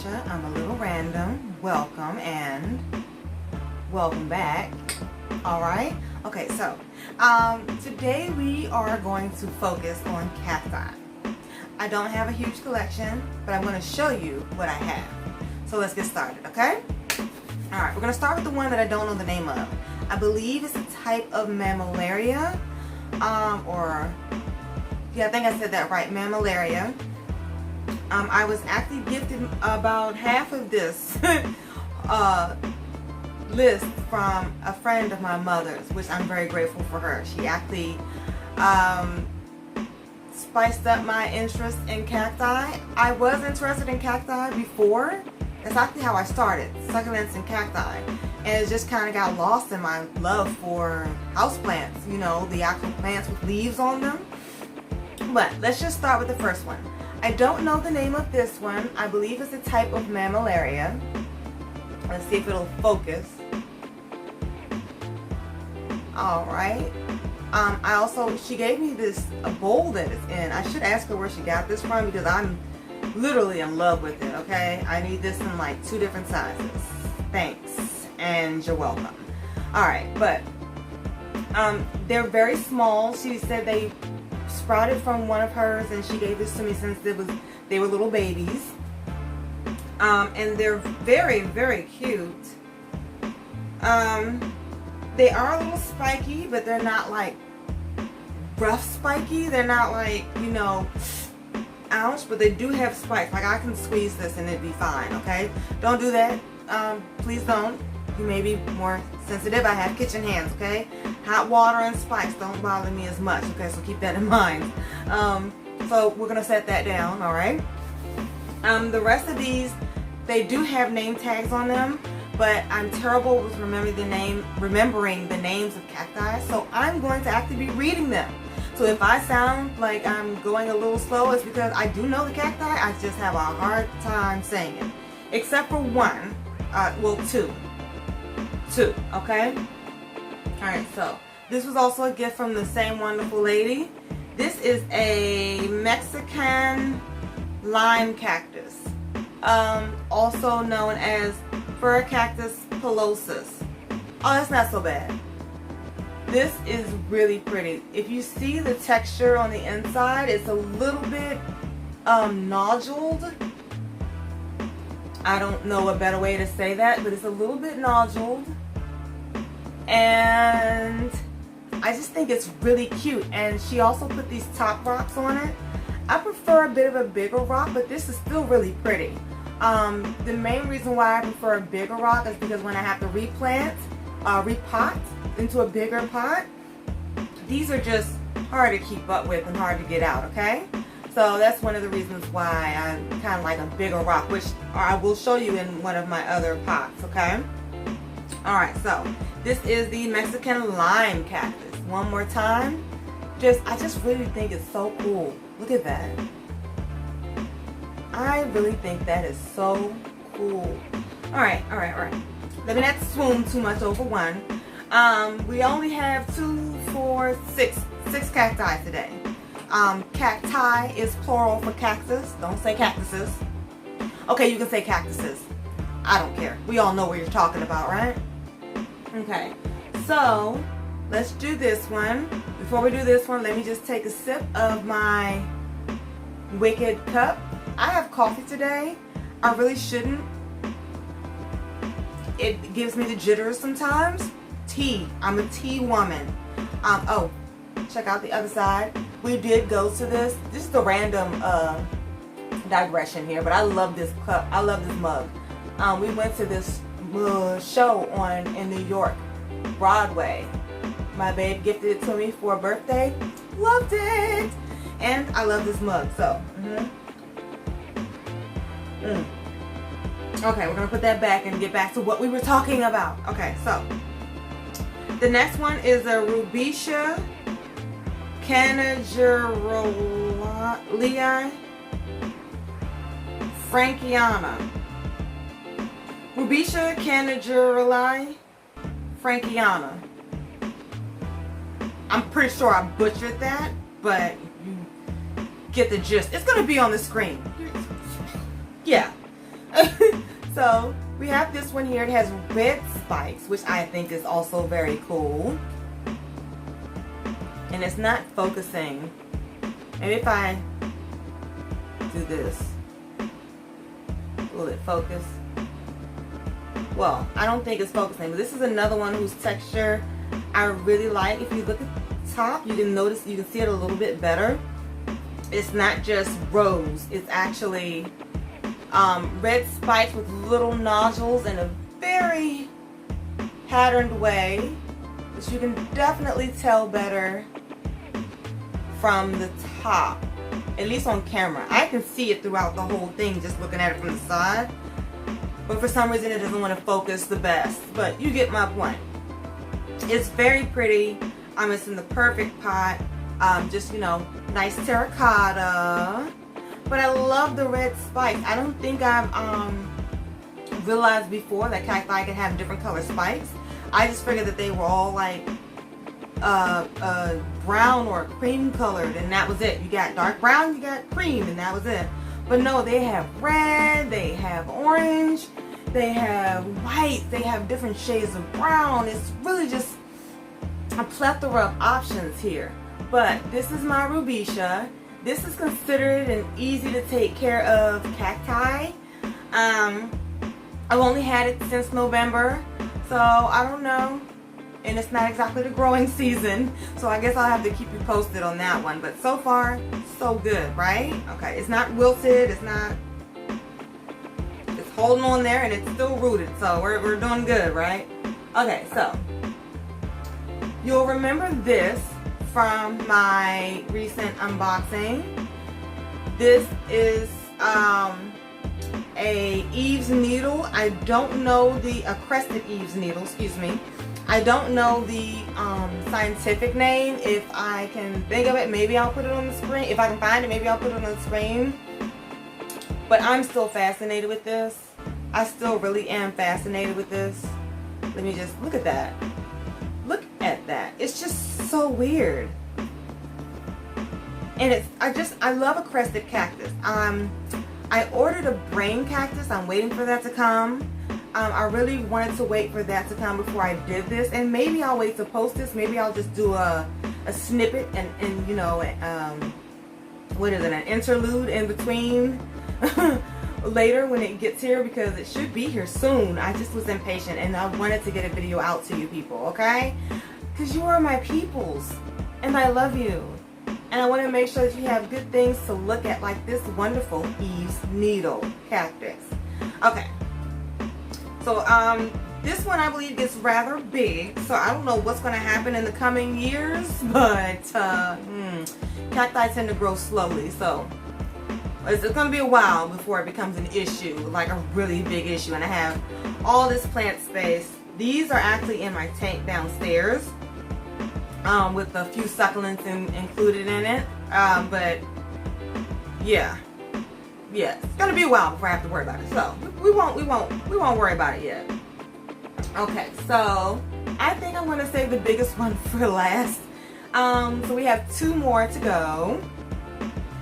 Felicia. I'm a little random. Welcome and welcome back. Alright, okay, so today we are going to focus on cacti. I don't have a huge collection, but I'm going to show you what I have. So let's get started, okay? Alright, we're going to start with the one that I don't know the name of. I believe it's a type of mammillaria, yeah, I think I said that right, mammillaria. I was actually gifted about half of this list from a friend of my mother's, which I'm very grateful for her. She actually spiced up my interest in cacti. I was interested in cacti before. That's actually how I started, succulents and cacti. And it just kind of got lost in my love for houseplants, you know, the actual plants with leaves on them. But let's just start with the first one. I don't know the name of this one. I believe it's a type of mammillaria. Let's see if it'll focus. Alright. She gave me a bowl that it's in. I should ask her where she got this from because I'm literally in love with it, okay? I need this in like 2 different sizes. Thanks. And you're welcome. Alright, but they're very small. She said they sprouted from one of hers and she gave this to me since they were little babies. And they're very, very cute. They are a little spiky, but they're not like rough spiky. They're not like, you know, ouch, but they do have spikes. Like I can squeeze this and it'd be fine, okay? Don't do that. Please don't. You may be more sensitive. I have kitchen hands, okay? Hot water and spikes don't bother me as much, okay? So keep that in mind. So we're going to set that down, alright? The rest of these, they do have name tags on them, but I'm terrible with remembering the names of cacti, so I'm going to actually be reading them. So if I sound like I'm going a little slow, it's because I do know the cacti, I just have a hard time saying it. Except for one, well, two, okay? Alright, so this was also a gift from the same wonderful lady. This is a Mexican lime cactus, also known as Fertility Eye. Oh, that's not so bad. This is really pretty. If you see the texture on the inside, it's a little bit noduled. I don't know a better way to say that, but it's a little bit noduled. And I just think it's really cute. And she also put these top rocks on it. I prefer a bit of a bigger rock, but this is still really pretty. The main reason why I prefer a bigger rock is because when I have to repot into a bigger pot, these are just hard to keep up with and hard to get out, okay? So that's one of the reasons why I kind of like a bigger rock, which I will show you in one of my other pots, okay? Alright, so this is the Mexican lime cactus. One more time. I just really think it's so cool. Look at that. I really think that is so cool. Alright. Let me not swoon too much over one. We only have 6 cacti today. Cacti is plural for cactus. Don't say cactuses. Okay, you can say cactuses. I don't care. We all know what you're talking about, right? Okay, so let's do this one. Before we do this one, let me just take a sip of my Wicked cup. I have coffee today. I really shouldn't. It gives me the jitters sometimes. Tea. I'm a tea woman. Oh, check out the other side. We did go to this. This is a random digression here, but I love this cup. I love this mug. We went to this show in New York, Broadway. My babe gifted it to me for a birthday. Loved it. And I love this mug, so. Okay, we're going to put that back and get back to what we were talking about. Okay, so. The next one is a Rubiecia Canagerolii Frankiana. Rubiecia Canagerolii Frankiana. I'm pretty sure I butchered that, but you get the gist. It's going to be on the screen. Yeah. So we have this one here. It has red spikes, which I think is also very cool. And it's not focusing. Maybe if I do this, will it focus? Well, I don't think it's focusing, but this is another one whose texture I really like. If you look at the top, you can notice, you can see it a little bit better. It's not just rose, it's actually red spikes with little nodules in a very patterned way, which you can definitely tell better from the top, at least on camera. I can see it throughout the whole thing just looking at it from the side, but for some reason it doesn't want to focus the best, but you get my point. It's very pretty. It's in the perfect pot. Just, you know, nice terracotta. But I love the red spikes. I don't think I've realized before that cacti can have different color spikes. I just figured that they were all like brown or cream colored, and that was it. You got dark brown, you got cream, and that was it. But no, they have red, they have orange, they have white, they have different shades of brown. It's really just a plethora of options here. But this is my Rubisha. This is considered an easy to take care of cacti. I've only had it since November, so I don't know. And it's not exactly the growing season, so I guess I'll have to keep you posted on that one. But so far, so good, right? Okay, it's not wilted, it's holding on there, and it's still rooted, so we're doing good, right? Okay, so you'll remember this from my recent unboxing. This is a Eve's needle. I don't know a crested Eve's needle, excuse me. I don't know the scientific name. If I can think of it, maybe I'll put it on the screen. If I can find it, maybe I'll put it on the screen. But I'm still fascinated with this. I still really am fascinated with this. Let me just look at that. Look at that. It's just so weird. And I love a crested cactus. I ordered a brain cactus. I'm waiting for that to come. I really wanted to wait for that to come before I did this, and maybe I'll wait to post this. Maybe I'll just do a snippet and you know, what is it, an interlude in between later when it gets here, because it should be here soon. I just was impatient and I wanted to get a video out to you people, okay? Because you are my peoples and I love you. And I want to make sure that you have good things to look at, like this wonderful Eve's needle cactus. Okay. So this one I believe gets rather big, so I don't know what's going to happen in the coming years, but cacti tend to grow slowly, so it's going to be a while before it becomes an issue, like a really big issue. And I have all this plant space. These are actually in my tank downstairs with a few succulents included in it, but yeah. Yeah, it's gonna be a while before I have to worry about it. So we won't worry about it yet. Okay, so I think I'm gonna save the biggest one for last. So we have two more to go.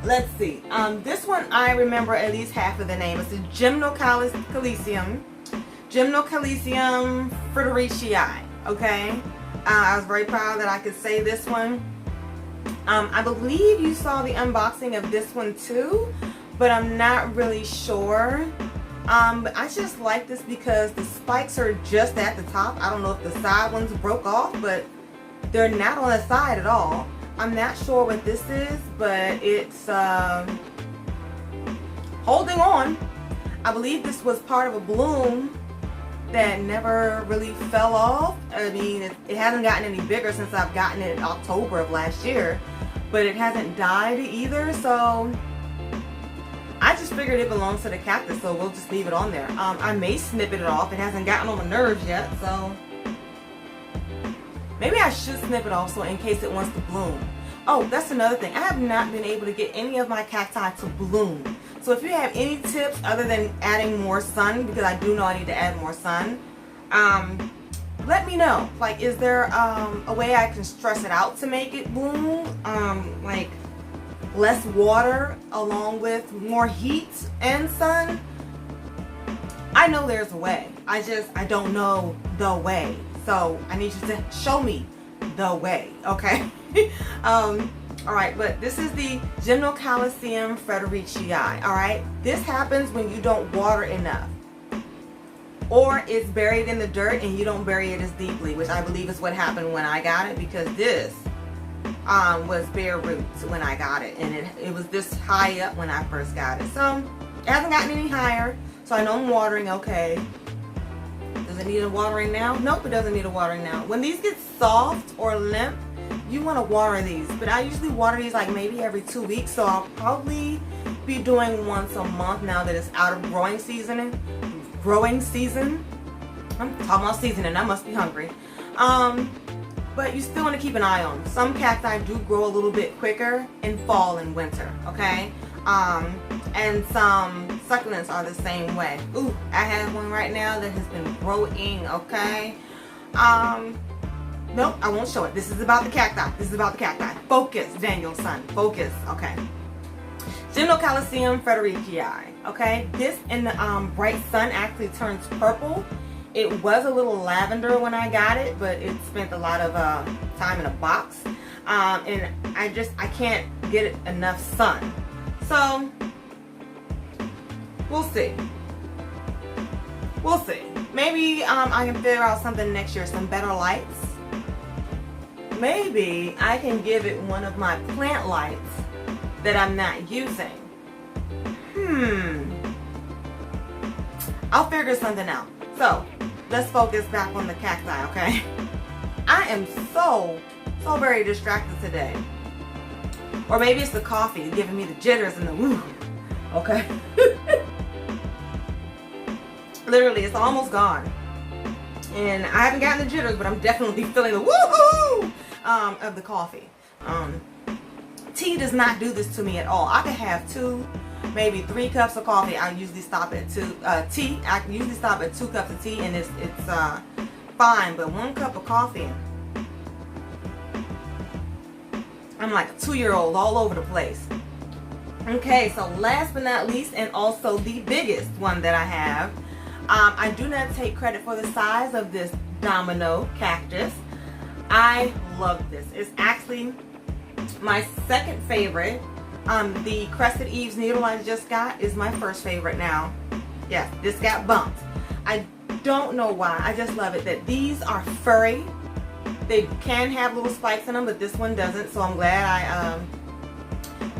Let's see. This one I remember at least half of the name. It's a Gymnocalycium Federici Eye. Okay, I was very proud that I could say this one. I believe you saw the unboxing of this one too, but I'm not really sure. But I just like this because the spikes are just at the top. I don't know if the side ones broke off, but they're not on the side at all. I'm not sure what this is, but it's holding on. I believe this was part of a bloom that never really fell off. I mean, it hasn't gotten any bigger since I've gotten it in October of last year, but it hasn't died either, so I just figured it belongs to the cactus, so we'll just leave it on there. I may snip it off. It hasn't gotten on my nerves yet, so maybe I should snip it off so in case it wants to bloom. Oh, that's another thing. I have not been able to get any of my cacti to bloom. So if you have any tips other than adding more sun, because I do know I need to add more sun, let me know. Like, is there a way I can stress it out to make it bloom? Like less water along with more heat and sun? I know there's a way. I don't know the way. So I need you to show me the way, okay? All right, but this is the Gymnocalcium Federici Eye, all right? This happens when you don't water enough, or it's buried in the dirt and you don't bury it as deeply, which I believe is what happened when I got it, because this was bare roots when I got it, and it was this high up when I first got it. So it hasn't gotten any higher, so I know I'm watering okay. Does it need a watering now? Nope, it doesn't need a watering now. When these get soft or limp, you want to water these, but I usually water these like maybe every 2 weeks, so I'll probably be doing once a month now that it's out of growing season. I'm talking about seasoning, I must be hungry. But you still want to keep an eye on them. Some cacti do grow a little bit quicker in fall and winter, okay? And some succulents are the same way. Ooh, I have one right now that has been growing, okay? Nope, I won't show it. This is about the cacti. This is about the cacti. Focus, Daniel, son. Focus, okay? Gymnocalcium Federici Eye, okay? This in the bright sun actually turns purple. It was a little lavender when I got it, but it spent a lot of time in a box. And I can't get it enough sun. So, we'll see. We'll see. Maybe I can figure out something next year, some better lights. Maybe I can give it one of my plant lights that I'm not using. I'll figure something out. So, let's focus back on the cacti, okay? I am so very distracted today. Or maybe it's the coffee giving me the jitters and the woo, okay? Literally, it's almost gone. And I haven't gotten the jitters, but I'm definitely feeling the woohoo of the coffee. Tea does not do this to me at all. I could have 2, maybe 3 cups of coffee. I usually stop at 2. Tea, I can usually stop at 2 cups of tea, and it's fine. But 1 cup of coffee, I'm like a 2-year-old all over the place. Okay, so last but not least, and also the biggest one that I have, I do not take credit for the size of this domino cactus. I love this. It's actually my second favorite. The Crested Eaves needle I just got is my first favorite now. Yes, this got bumped. I don't know why. I just love it that these are furry. They can have little spikes in them, but this one doesn't. So I'm glad I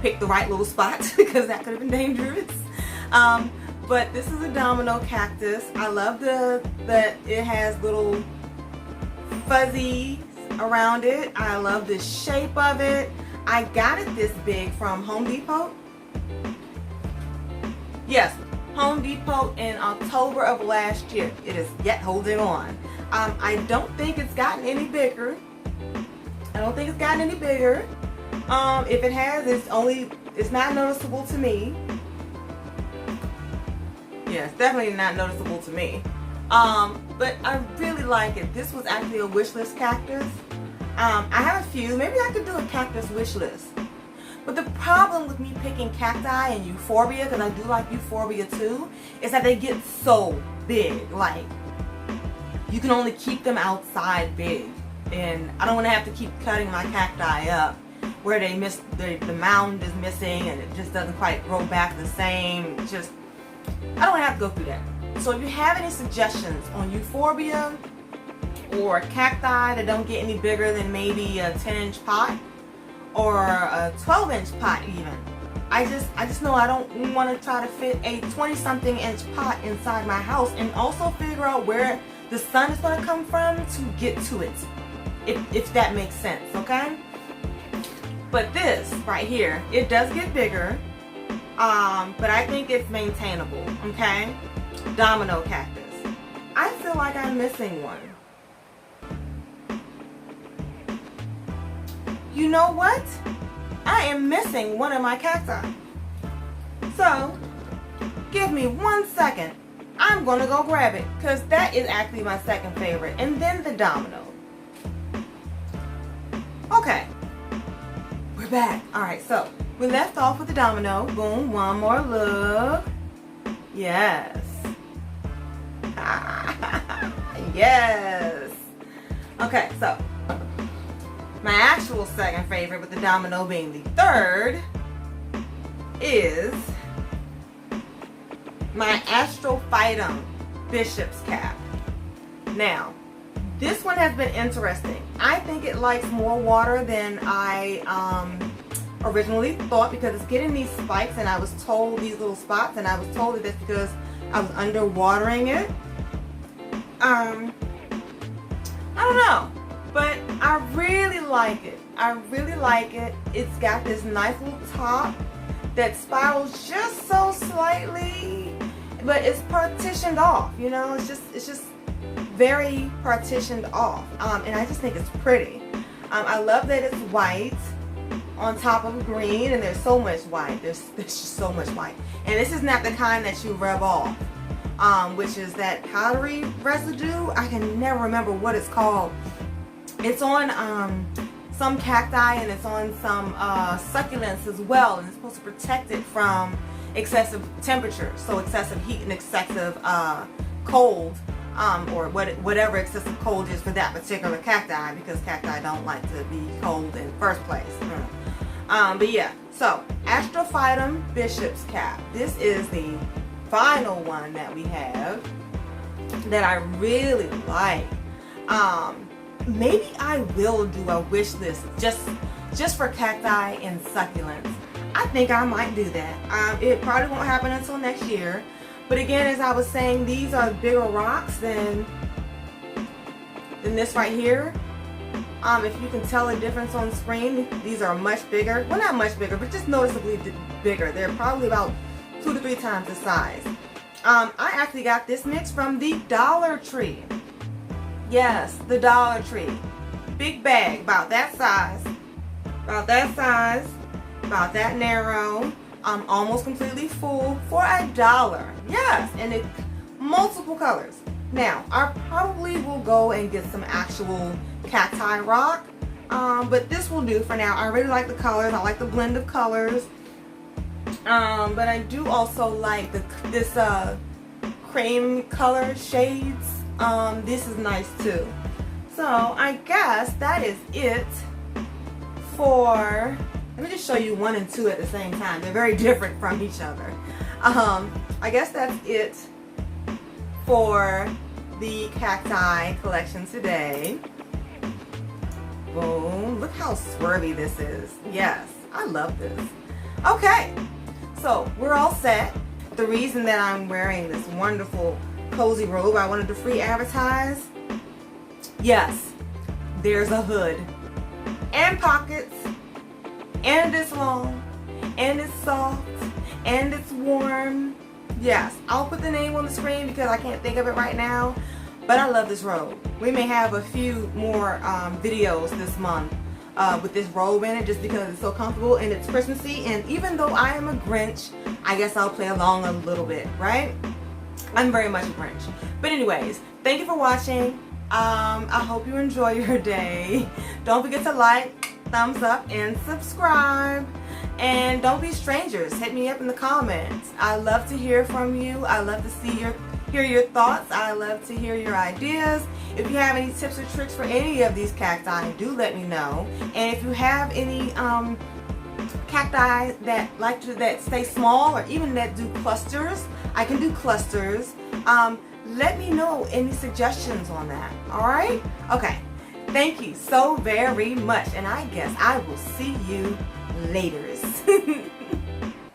picked the right little spot because that could have been dangerous. But this is a domino cactus. I love that it has little fuzzy around it. I love the shape of it. I got it this big from Home Depot. Yes, Home Depot in October of last year. It is yet holding on. I don't think it's gotten any bigger. If it has, it's not noticeable to me. Yeah, it's definitely not noticeable to me. But I really like it. This was actually a wish list cactus. I have a few. Maybe I could do a cactus wish list. But the problem with me picking cacti and euphorbia, because I do like euphorbia too, is that they get so big. Like, you can only keep them outside big. And I don't want to have to keep cutting my cacti up where the mound is missing and it just doesn't quite grow back the same. I don't want to have to go through that. So if you have any suggestions on euphorbia or cacti that don't get any bigger than maybe a 10-inch pot or a 12-inch pot even, I just know I don't want to try to fit a 20-something inch pot inside my house and also figure out where the sun is going to come from to get to it, if that makes sense, okay? But this right here, it does get bigger, but I think it's maintainable, okay? Domino cactus. I feel like I'm missing one. You know what? I am missing one of my cacti. So, give me 1 second. I'm gonna go grab it, because that is actually my second favorite. And then the domino. Okay. We're back. Alright, so we left off with the domino. Boom, one more look. Yes. Yes. Okay, so my actual second favorite, with the domino being the third, is my Astrophytum Bishop's Cap. Now, this one has been interesting. I think it likes more water than I originally thought, because it's getting these spikes, and I was told, these little spots, and I was told that that's because I was underwatering it. I don't know, but I really like it. I really like it. It's got this nice little top that spirals just so slightly, but it's partitioned off, you know, it's just very partitioned off, and I just think it's pretty. I love that it's white on top of green, and there's so much white. There's just so much white, and this is not the kind that you rub off, which is that powdery residue. I can never remember what it's called. It's on some cacti, and it's on some succulents as well, and it's supposed to protect it from excessive temperatures, so excessive heat and excessive cold, or whatever excessive cold is for that particular cacti, because cacti don't like to be cold in the first place. But yeah, so Astrophytum Bishop's Cap. This is the final one that we have that I really like. Maybe I will do a wish list just for cacti and succulents. I think I might do that. It probably won't happen until next year. But again, as I was saying, these are bigger rocks than this right here. If you can tell the difference on screen, these are much bigger. Well, not much bigger, but just noticeably bigger. They're probably about 2 to 3 times the size. I actually got this mix from the Dollar Tree. Yes, the Dollar Tree. Big bag, about that size. About that size. About that narrow. Almost completely full for $1. Yes, and it's multiple colors. Now, I probably will go and get some actual cacti rock, but this will do for now. I really like the colors. I like the blend of colors, but I do also like this cream color shades. This is nice too. So I guess that is it for, let me just show you 1 and 2 at the same time. They're very different from each other. I guess that's it for the Cacti collection today. Boom. Look how swervy this is. Yes, I love this. Okay, so we're all set. The reason that I'm wearing this wonderful cozy robe, I wanted to free advertise. Yes, there's a hood and pockets, and it's long, and it's soft, and it's warm. Yes, I'll put the name on the screen because I can't think of it right now, but I love this robe. We may have a few more videos this month with this robe in it, just because it's so comfortable and it's Christmassy, and even though I am a Grinch, I guess I'll play along a little bit, right? I'm very much a Grinch. But anyways, thank you for watching. I hope you enjoy your day. Don't forget to like, thumbs up, and subscribe. And don't be strangers. Hit me up in the comments. I love to hear from you. I love to hear your thoughts. I love to hear your ideas. If you have any tips or tricks for any of these cacti, do let me know. And if you have any cacti that stay small, or even that do clusters, I can do clusters. Let me know any suggestions on that. Alright? Okay. Thank you so very much, and I guess I will see you later.